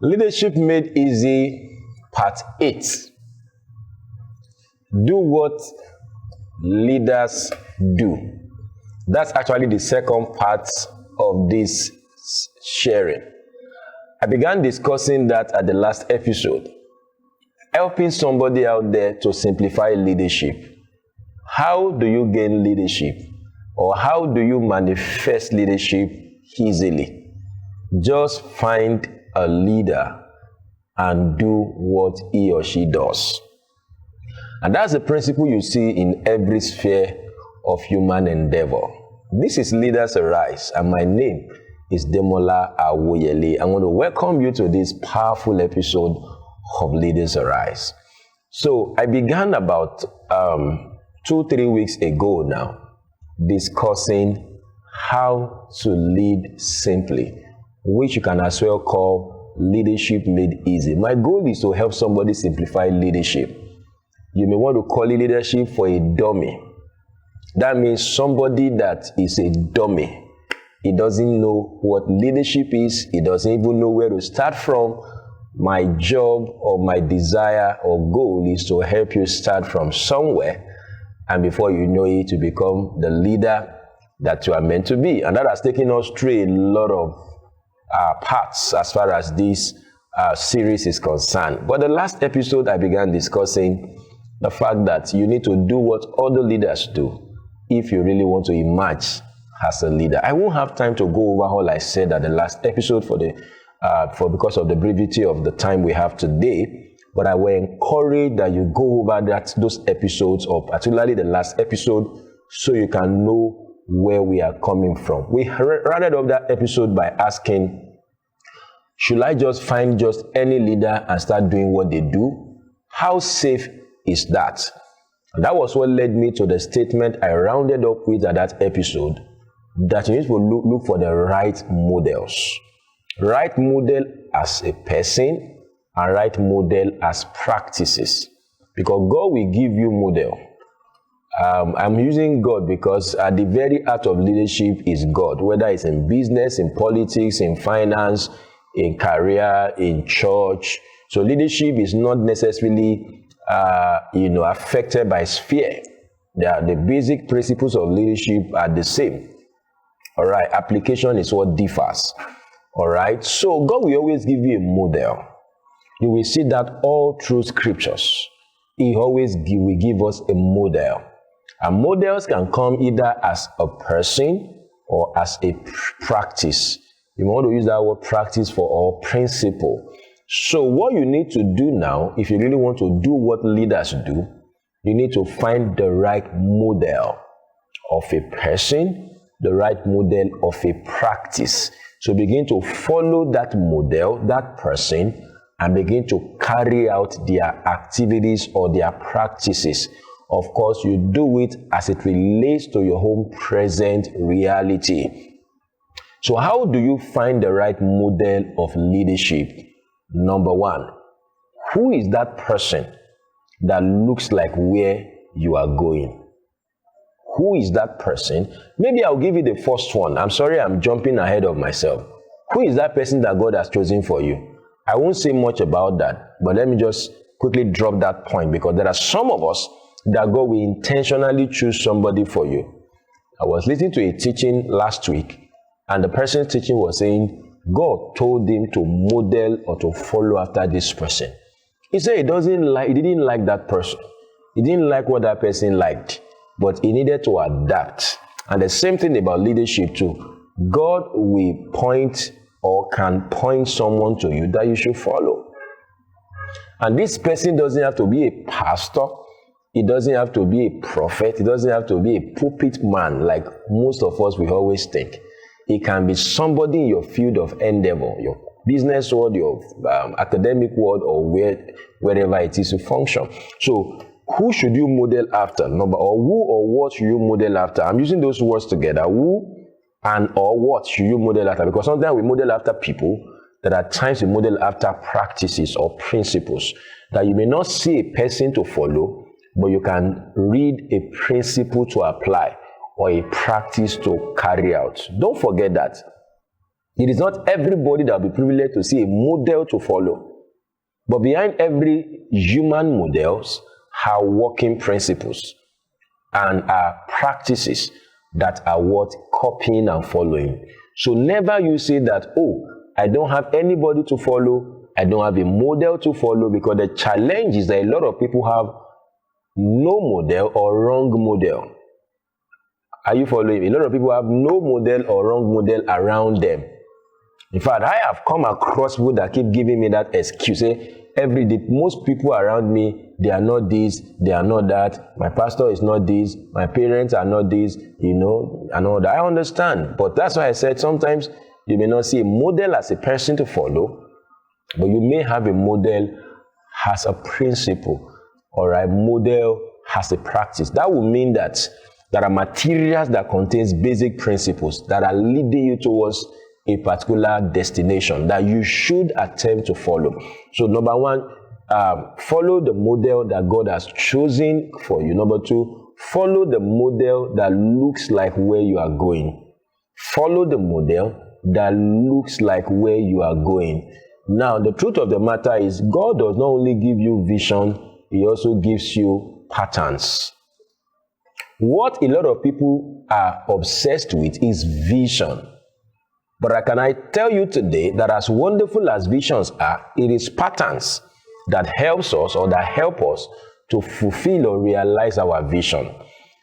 Leadership Made Easy, Part 8. Do what leaders do. That's actually the second part of this sharing. I began discussing that at the last episode, helping somebody out there to simplify leadership. How do you gain leadership? Or how do you manifest leadership easily? Just find a leader and do what he or she does. And that's the principle you see in every sphere of human endeavor. This is Leaders Arise, and my name is Demola Awoyele. I want to welcome you to this powerful episode of Leaders Arise. So I began about 2-3 weeks ago now discussing how to lead simply, which you can as well call Leadership Made Easy. My goal is to help somebody simplify leadership. You may want to call it leadership for a dummy. That means somebody that is a dummy. He doesn't know what leadership is. He doesn't even know where to start from. My job or my desire or goal is to help you start from somewhere, and before you know it, to become the leader that you are meant to be. And that has taken us through a lot of parts as far as this series is concerned. But the last episode, I began discussing the fact that you need to do what other leaders do if you really want to emerge as a leader. I won't have time to go over all I said at the last episode because of the brevity of the time we have today. But I will encourage that you go over those episodes, or particularly the last episode, so you can know where we are coming from. We rounded off that episode by asking, should I just find just any leader and start doing what they do? How safe is that? And that was what led me to the statement I rounded up with at that episode, that you need to look for the right models. Right model as a person, and right model as practices. Because God will give you model. I'm using God because at the very heart of leadership is God, whether it's in business, in politics, in finance, in career, in church. So leadership is not necessarily affected by sphere. The basic principles of leadership are the same. All right, application is what differs. All right, so God will always give you a model. You will see that all through scriptures. He always will give us a model. And models can come either as a person or as a practice. You want to use that word practice for all principle. So what you need to do now, if you really want to do what leaders do, you need to find the right model of a person, the right model of a practice. So begin to follow that model, that person, and begin to carry out their activities or their practices. Of course, you do it as it relates to your own present reality. So how do you find the right model of leadership? Number one, who is that person that looks like where you are going? Who is that person? Maybe I'll give you the first one. I'm sorry, I'm jumping ahead of myself. Who is that person that God has chosen for you? I won't say much about that, but let me just quickly drop that point, because there are some of us that God will intentionally choose somebody for you. I was listening to a teaching last week, and the person's teaching was saying God told him to model or to follow after this person. He said he didn't like that person. He didn't like what that person liked, but he needed to adapt. And the same thing about leadership too. God will point or can point someone to you that you should follow. And this person doesn't have to be a pastor. It doesn't have to be a prophet. It doesn't have to be a pulpit man like most of us we always think. It can be somebody in your field of endeavor, your business world, your academic world, or wherever it is you function. So who should you model after? Who or what should you model after? I'm using those words together. Who And or what should you model after? Because sometimes we model after people, that at times we model after practices or principles that you may not see a person to follow, but you can read a principle to apply or a practice to carry out. Don't forget that. It is not everybody that will be privileged to see a model to follow. But behind every human models are working principles and are practices that are worth copying and following. So never you say that, oh, I don't have anybody to follow, I don't have a model to follow, because the challenge is that a lot of people have no model or wrong model. Are you following? A lot of people have no model or wrong model around them. In fact, I have come across people that keep giving me that excuse. Every day, most people around me, they are not this, they are not that. My pastor is not this, my parents are not this, and all that. I understand. But that's why I said sometimes you may not see a model as a person to follow, but you may have a model as a principle or a model as a practice. That will mean that there are materials that contains basic principles that are leading you towards a particular destination that you should attempt to follow. So number one, follow the model that God has chosen for you. Number two, follow the model that looks like where you are going. Follow the model that looks like where you are going. Now, the truth of the matter is God does not only give you vision, He also gives you patterns. What a lot of people are obsessed with is vision. But can I tell you today that as wonderful as visions are, it is patterns that helps us or that help us to fulfill or realize our vision.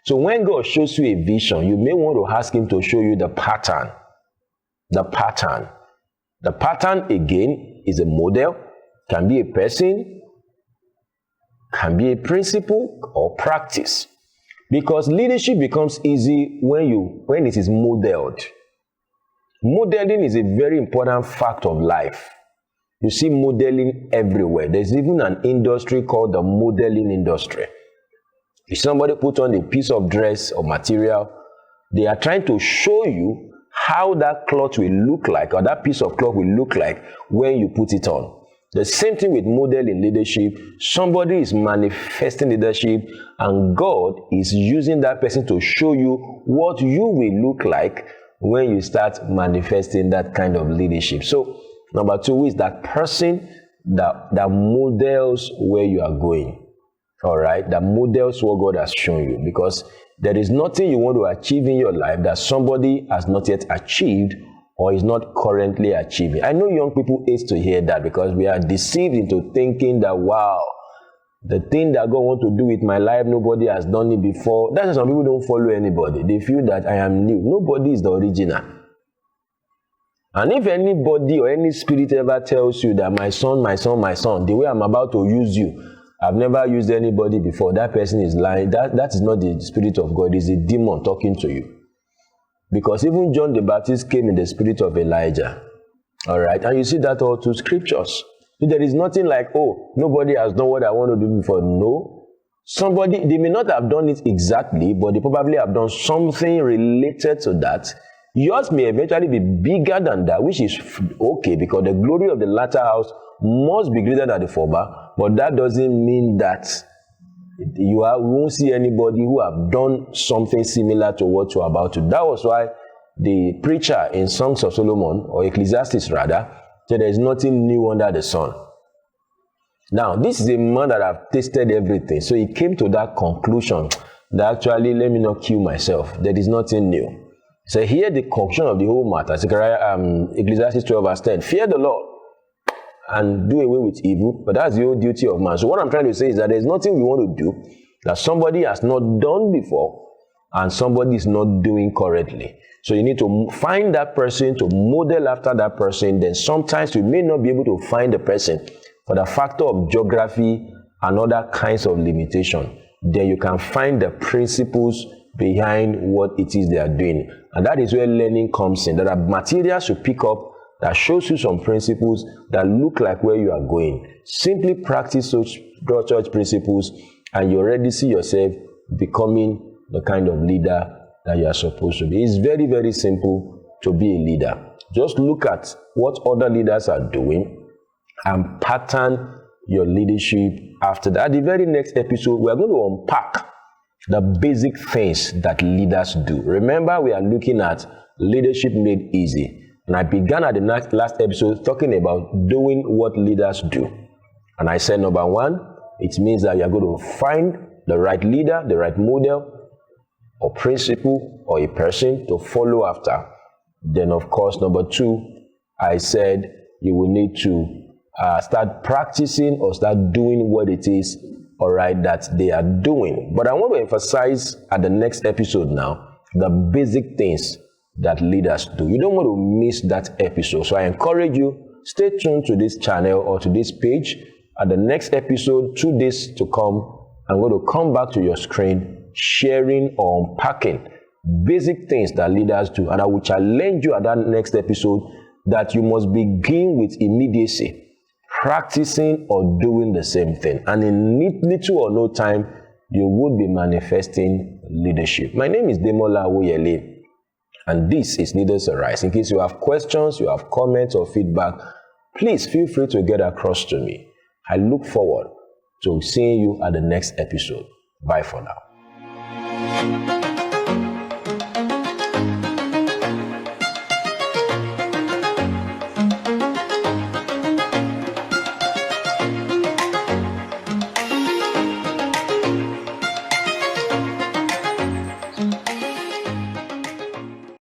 So when God shows you a vision, you may want to ask Him to show you the pattern. The pattern. The pattern, again, is a model, can be a person, can be a principle or practice. Because leadership becomes easy when it is modeled. Modeling is a very important fact of life. You see modeling everywhere. There's even an industry called the modeling industry. If somebody puts on a piece of dress or material, they are trying to show you how that cloth will look like, or that piece of cloth will look like when you put it on. The same thing with modeling leadership. Somebody is manifesting leadership, and God is using that person to show you what you will look like when you start manifesting that kind of leadership. So, number two is that person that models where you are going. All right, that models what God has shown you, because there is nothing you want to achieve in your life that somebody has not yet achieved or is not currently achieving. I know young people hate to hear that, because we are deceived into thinking that, wow, the thing that God wants to do with my life, nobody has done it before. That's why some people don't follow anybody. They feel that I am new. Nobody is the original. And if anybody or any spirit ever tells you that my son, the way I'm about to use you, I've never used anybody before, that person is lying. That is not the Spirit of God. It is a demon talking to you. Because even John the Baptist came in the spirit of Elijah. All right. And you see that all through scriptures. There is nothing like, oh, nobody has done what I want to do before. No. They may not have done it exactly, but they probably have done something related to that. Yours may eventually be bigger than that, which is okay, because the glory of the latter house must be greater than the former. But that doesn't mean that you won't see anybody who have done something similar to what you're about to do. That was why the preacher in Songs of Solomon, or Ecclesiastes rather, said there is nothing new under the sun. Now, this is a man that have tasted everything. So he came to that conclusion that actually, let me not kill myself. There is nothing new. So here the conclusion of the whole matter, Ecclesiastes 12 verse 10, fear the Lord and do away with evil, but that's the whole duty of man. So what I'm trying to say is that there's nothing we want to do that somebody has not done before and somebody is not doing correctly. So you need to find that person, to model after that person. Then sometimes you may not be able to find the person for the factor of geography and other kinds of limitation. Then you can find the principles behind what it is they are doing. And that is where learning comes in. There are materials you pick up that shows you some principles that look like where you are going. Simply practice such principles, and you already see yourself becoming the kind of leader that you are supposed to be. It's very, very simple to be a leader. Just look at what other leaders are doing and pattern your leadership after that. At the very next episode, we are going to unpack the basic things that leaders do. Remember, we are looking at leadership made easy. And I began at the last episode talking about doing what leaders do. And I said, number one, it means that you are going to find the right leader, the right model, or principle, or a person to follow after. Then, of course, number two, I said you will need to start practicing or start doing what it is, all right, that they are doing. But I want to emphasize at the next episode now, the basic things that leaders do. You don't want to miss that episode. So I encourage you, stay tuned to this channel or to this page. At the next episode, 2 days to come, I'm going to come back to your screen, sharing or unpacking basic things that leaders do. And I will challenge you at that next episode that you must begin with immediacy, practicing or doing the same thing. And in little or no time, you would be manifesting leadership. My name is Demola Awoyele, and this is Leaders Arise. In case you have questions, you have comments or feedback, please feel free to get across to me. I look forward to seeing you at the next episode. Bye for now.